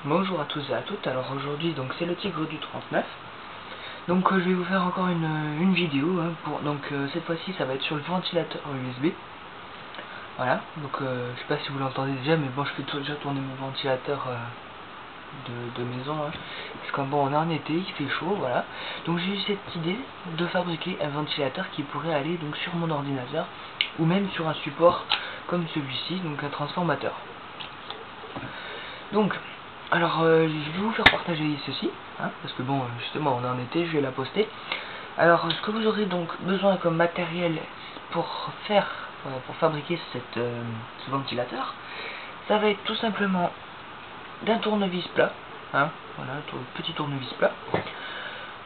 Bonjour à tous et à toutes. Alors aujourd'hui donc c'est le Tigre du 39. Donc je vais vous faire encore une vidéo donc cette fois-ci ça va être sur le ventilateur USB. Voilà, donc je sais pas si vous l'entendez déjà, mais bon, je fais déjà tourner mon ventilateur de maison parce que bon, on est en été, il fait chaud, voilà. Donc j'ai eu cette idée de fabriquer un ventilateur qui pourrait aller donc sur mon ordinateur ou même sur un support comme celui-ci, donc un transformateur. Donc alors je vais vous faire partager ceci, parce que bon, justement on est en été, je vais la poster. Alors ce que vous aurez donc besoin comme matériel pour fabriquer ce ventilateur, ça va être tout simplement d'un tournevis plat, voilà, un petit tournevis plat.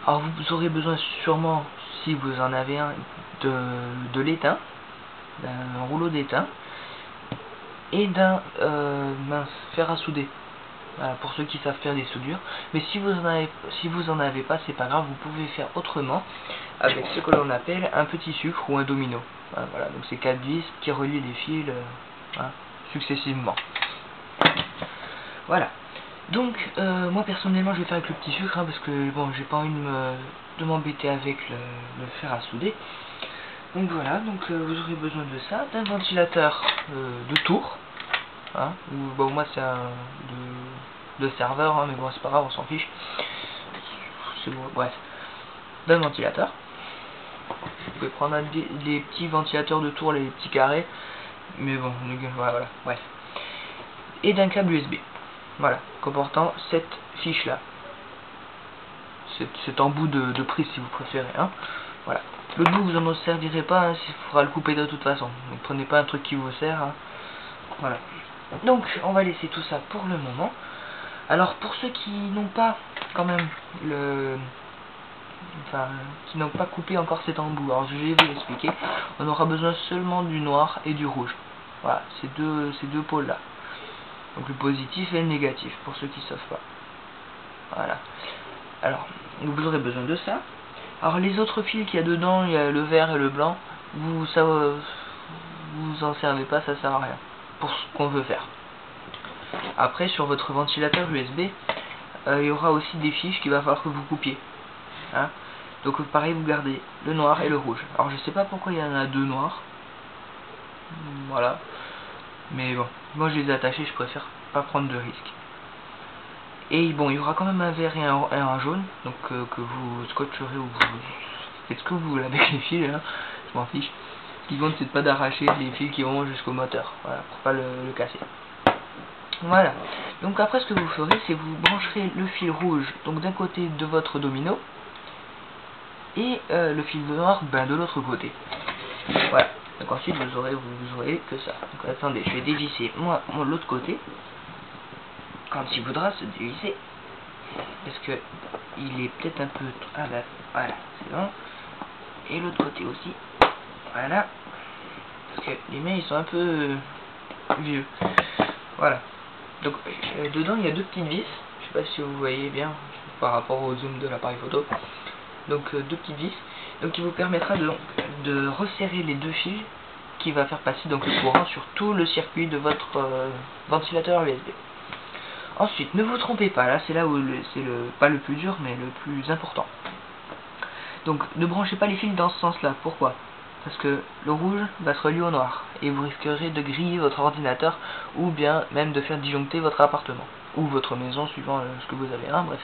Alors vous aurez besoin sûrement, si vous en avez un, de l'étain, d'un rouleau d'étain et d'un fer à souder. Voilà, pour ceux qui savent faire des soudures. Mais si vous en avez pas, c'est pas grave, vous pouvez faire autrement avec ce que l'on appelle un petit sucre ou un domino. Voilà, donc c'est 4 vis qui relient les fils successivement. Voilà. Donc moi personnellement je vais faire avec le petit sucre parce que bon, j'ai pas envie de m'embêter avec le fer à souder. Donc voilà, donc vous aurez besoin de ça, d'un ventilateur de tour. Ou bon, moi c'est un de serveur, mais bon c'est pas grave, on s'en fiche. Bon, bref, d'un ventilateur. Vous pouvez prendre les petits ventilateurs de tour, les petits carrés, mais bon, voilà, bref. Et d'un câble USB, voilà, comportant cette fiche là, cet embout de prise si vous préférez, voilà. L'autre bout vous en servirez pas, il faudra le couper de toute façon, donc prenez pas un truc qui vous sert, voilà. Donc on va laisser tout ça pour le moment. Alors pour ceux qui n'ont pas quand même qui n'ont pas coupé encore cet embout, alors je vais vous l'expliquer. On aura besoin seulement du noir et du rouge. Voilà, ces deux pôles là. Donc le positif et le négatif pour ceux qui ne savent pas. Voilà. Alors vous aurez besoin de ça. Alors les autres fils qu'il y a dedans, il y a le vert et le blanc. Vous en servez pas, ça sert à rien pour ce qu'on veut faire. Après sur votre ventilateur USB, il y aura aussi des fiches qu'il va falloir que vous coupiez. Donc pareil, vous gardez le noir et le rouge. Alors je sais pas pourquoi il y en a deux noirs. Voilà. Mais bon, moi je les ai attachés, je préfère pas prendre de risques. Et bon, il y aura quand même un vert et un jaune, donc que vous scotcherez ou vous faites ce que vous voulez avec les fils, je m'en fiche. Ce qui compte c'est de pas d'arracher les fils qui vont jusqu'au moteur, voilà, pour pas le casser. Voilà. Donc après ce que vous ferez, c'est vous brancherez le fil rouge donc d'un côté de votre domino et le fil noir de l'autre côté. Voilà. Donc ensuite vous aurez que ça. Donc attendez, je vais dévisser moi l'autre côté quand il voudra se dévisser, parce que il est peut-être un peu voilà, c'est bon. Et l'autre côté aussi, voilà, parce que les mains ils sont un peu vieux. Voilà. Donc dedans il y a deux petites vis, je sais pas si vous voyez bien par rapport au zoom de l'appareil photo. Donc deux petites vis, donc qui vous permettra de resserrer les deux fils qui va faire passer donc le courant sur tout le circuit de votre ventilateur USB. Ensuite, ne vous trompez pas, là c'est là où c'est pas le plus dur mais le plus important. Donc ne branchez pas les fils dans ce sens-là. Pourquoi? Parce que le rouge va se relier au noir et vous risquerez de griller votre ordinateur ou bien même de faire disjoncter votre appartement ou votre maison suivant ce que vous avez, bref.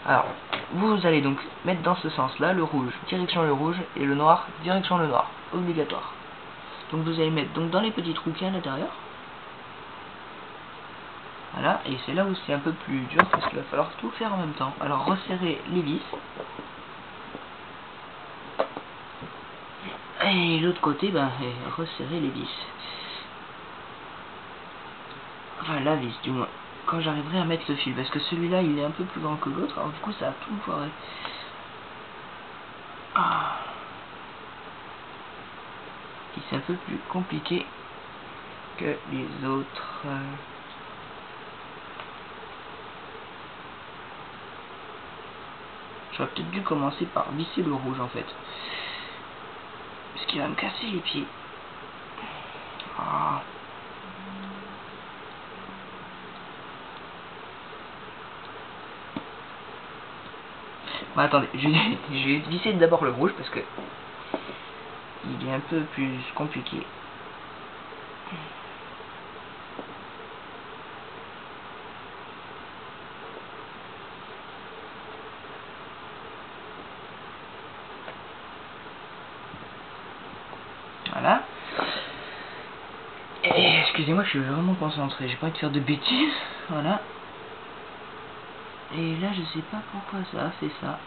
Alors, vous allez donc mettre dans ce sens-là le rouge, direction le rouge, et le noir, direction le noir, obligatoire. Donc vous allez mettre donc dans les petits trous qu'il y a à l'intérieur. Voilà, et c'est là où c'est un peu plus dur parce qu'il va falloir tout faire en même temps. Alors resserrez les vis. Et l'autre côté, resserrez les vis. Enfin la vis du moins. Quand j'arriverai à mettre le fil, parce que celui-là il est un peu plus grand que l'autre, alors du coup ça a tout foiré. Et c'est un peu plus compliqué que les autres. J'aurais peut-être dû commencer par visser le rouge en fait. Parce qu'il va me casser les pieds. Bon, attendez, je vais visser d'abord le rouge parce que il est un peu plus compliqué. Voilà. Et excusez-moi, je suis vraiment concentré, j'ai pas envie de faire de bêtises. Voilà. Et là, je sais pas pourquoi ça a fait ça.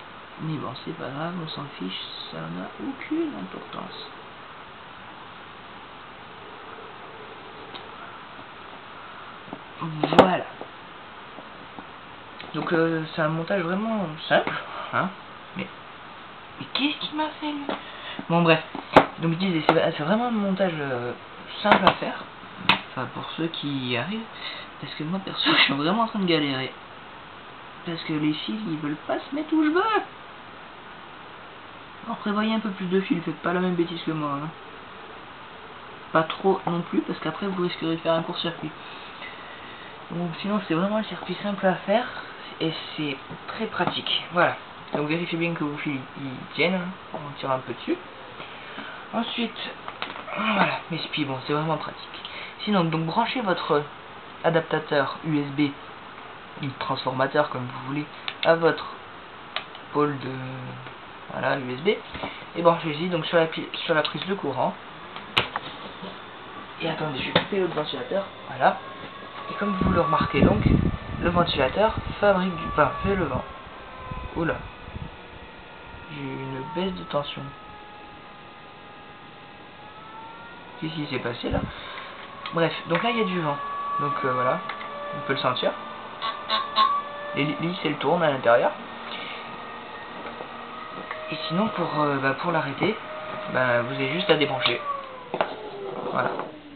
Mais bon, c'est pas grave, on s'en fiche, ça n'a aucune importance. Voilà. Donc c'est un montage vraiment simple, hein. Mais qu'est-ce qu'il m'a fait lui? Bon bref. Donc je disais, c'est vraiment un montage simple à faire. Enfin pour ceux qui y arrivent. Parce que moi perso, je suis vraiment en train de galérer. Parce que les fils, ils veulent pas se mettre où je veux. Alors prévoyez un peu plus de fils, faites pas la même bêtise que moi. Hein. Pas trop non plus, parce qu'après vous risquerez de faire un court-circuit. Donc sinon c'est vraiment un circuit simple à faire et c'est très pratique. Voilà. Donc vérifiez bien que vos fils ils tiennent, on tire un peu dessus. Ensuite, voilà, mes spies, bon c'est vraiment pratique. Sinon donc branchez votre adaptateur USB, ou transformateur comme vous voulez, à votre pôle de voilà USB et branchez-y donc sur la prise de courant. Et attendez, je vais couper l'autre ventilateur, voilà. Et comme vous le remarquez donc, le ventilateur fabrique du pain, fait le vent. Oula, j'ai eu une baisse de tension. Qu'est-ce qui s'est passé là? Bref, donc là il y a du vent. Donc voilà, on peut le sentir. L'hélice elle tourne à l'intérieur. Et sinon pour l'arrêter, vous avez juste à débrancher. Voilà.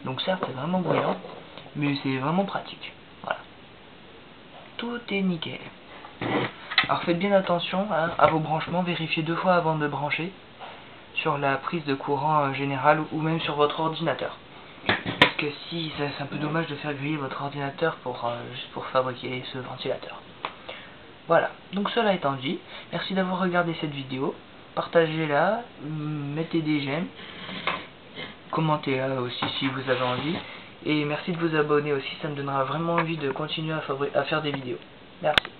Donc certes c'est vraiment bruyant, mais c'est vraiment pratique. Voilà. Tout est nickel. Alors faites bien attention hein, à vos branchements, vérifiez 2 fois avant de brancher sur la prise de courant générale ou même sur votre ordinateur. Parce que si c'est un peu dommage de faire griller votre ordinateur juste pour fabriquer ce ventilateur. Voilà, donc cela étant dit, merci d'avoir regardé cette vidéo, partagez-la, mettez des j'aime, commentez-la aussi si vous avez envie, et merci de vous abonner aussi, ça me donnera vraiment envie de continuer à faire des vidéos. Merci.